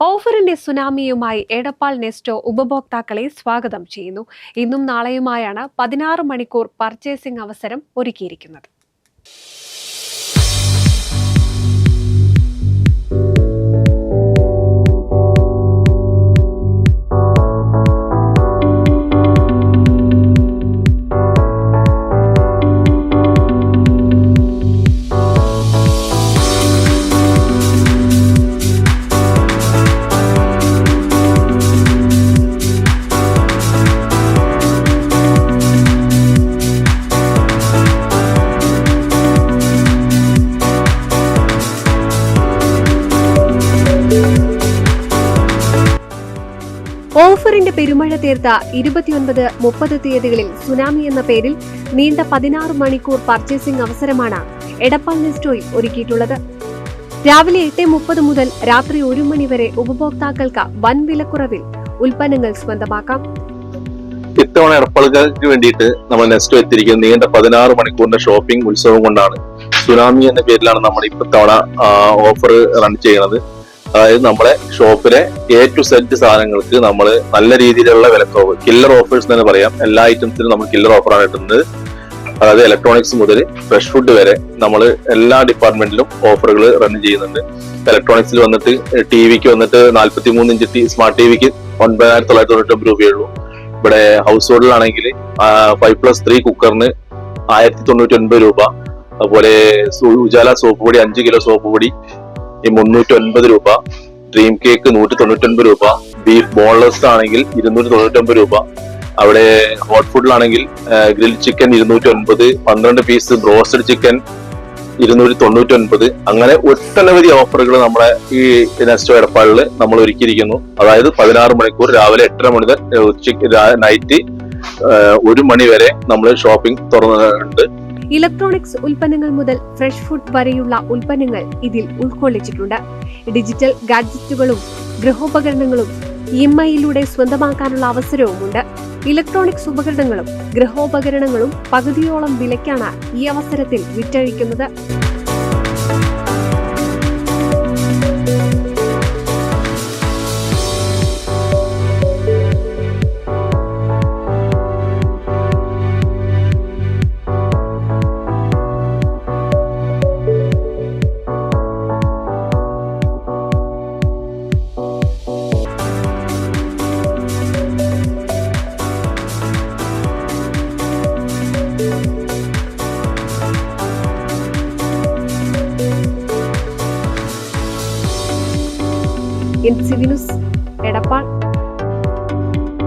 ഓഫറിന്റെ സുനാമിയുമായി എടപ്പാൾ നെസ്റ്റോ ഉപഭോക്താക്കളെ സ്വാഗതം ചെയ്യുന്നു. ഇന്നും നാളെയുമായാണ് 16 മണിക്കൂർ പർച്ചേസിംഗ് അവസരം ഒരുക്കിയിരിക്കുന്നത്. ഓഫറിന്റെ പെരുമഴ തീർത്ത 29, 30 തീയതികളിൽ സുനാമി എന്ന പേരിൽ നീണ്ട 16 മണിക്കൂർ പർച്ചേസിംഗ് അവസരമാണ് എടപ്പാൾ നെസ്റ്റോയിൽ ഒരുക്കിയിട്ടുള്ളത്. രാവിലെ 8:30 മുതൽ രാത്രി 1 മണി വരെ ഉപഭോക്താക്കൾക്ക് വൻ വിലക്കുറവിൽ ഉൽപ്പന്നങ്ങൾ സ്വന്തമാക്കാം. ഇത്തവണ എടപ്പാളുകാർക്ക് വേണ്ടിയിട്ട് നമ്മൾ നെസ്റ്റോ എത്തിയിരിക്കുന്നത് നീണ്ട 16 മണിക്കൂറിന്റെ ഷോപ്പിംഗ് ഉത്സവം കൊണ്ടാണ്. സുനാമി എന്ന പേരിലാണ് നമ്മൾ ഇത്തവണ ഓഫർ റൺ ചെയ്യുന്നത്. അതായത് നമ്മളെ ഷോപ്പിലെ A to Z സാധനങ്ങൾക്ക് നമ്മൾ നല്ല രീതിയിലുള്ള വിലക്കുറവ്, കില്ലർ ഓഫേഴ്സ് തന്നെ പറയാം. എല്ലാ ഐറ്റംസിനും നമ്മൾ കില്ലർ ഓഫറാണ് ഇടുന്നത്. അതായത് ഇലക്ട്രോണിക്സ് മുതൽ ഫ്രഷ് ഫുഡ് വരെ നമ്മൾ എല്ലാ ഡിപ്പാർട്ട്മെന്റിലും ഓഫറുകൾ റൺ ചെയ്യുന്നുണ്ട്. ഇലക്ട്രോണിക്സിൽ വന്നിട്ട് ടിവിക്ക് വന്നിട്ട് 43 ഇഞ്ച് സ്മാർട്ട് ടിവിക്ക് 9,990 രൂപയുള്ളൂ. ഇവിടെ ഹൗസ് ഹോൾഡിലാണെങ്കിൽ 5+3 കുക്കറിന് 1,099 രൂപ. അതുപോലെ ഉജാല സോപ്പ് പൊടി 5 കിലോ സോപ്പ് പൊടി 309 രൂപ. ഡ്രീം കേക്ക് 199 രൂപ. ബീഫ് ബോൺലെസ് ആണെങ്കിൽ 299 രൂപ. അവിടെ ഹോട്ട് ഫുഡിലാണെങ്കിൽ grill chicken 209, 12 piece broasted chicken 299. അങ്ങനെ ഒട്ടനവധി ഓഫറുകൾ നമ്മളെ ഈ നെസ്റ്റോ എടപ്പാളിൽ നമ്മൾ ഒരുക്കിയിരിക്കുന്നു. അതായത് 16 മണിക്കൂർ രാവിലെ 8:30 മുതൽ ഉച്ചയ്ക്ക് നൈറ്റ് 1 മണി വരെ നമ്മൾ ഷോപ്പിംഗ് തുറന്നിട്ടുണ്ട്. ഇലക്ട്രോണിക്സ് ഉൽപ്പന്നങ്ങൾ മുതൽ ഫ്രഷ് ഫുഡ് വരെയുള്ള ഉൽപ്പന്നങ്ങൾ ഇതിൽ ഉൾക്കൊള്ളിച്ചിട്ടുണ്ട്. ഡിജിറ്റൽ ഗാഡ്ജറ്റുകളും ഗൃഹോപകരണങ്ങളും EMI-യിലൂടെ സ്വന്തമാക്കാനുള്ള അവസരവുമുണ്ട്. ഇലക്ട്രോണിക്സ് ഉപകരണങ്ങളും ഗൃഹോപകരണങ്ങളും പകുതിയോളം വിലയ്ക്കാണ് ഈ അവസരത്തിൽ വിറ്റഴിക്കുന്നത്. NCV news, Edappal.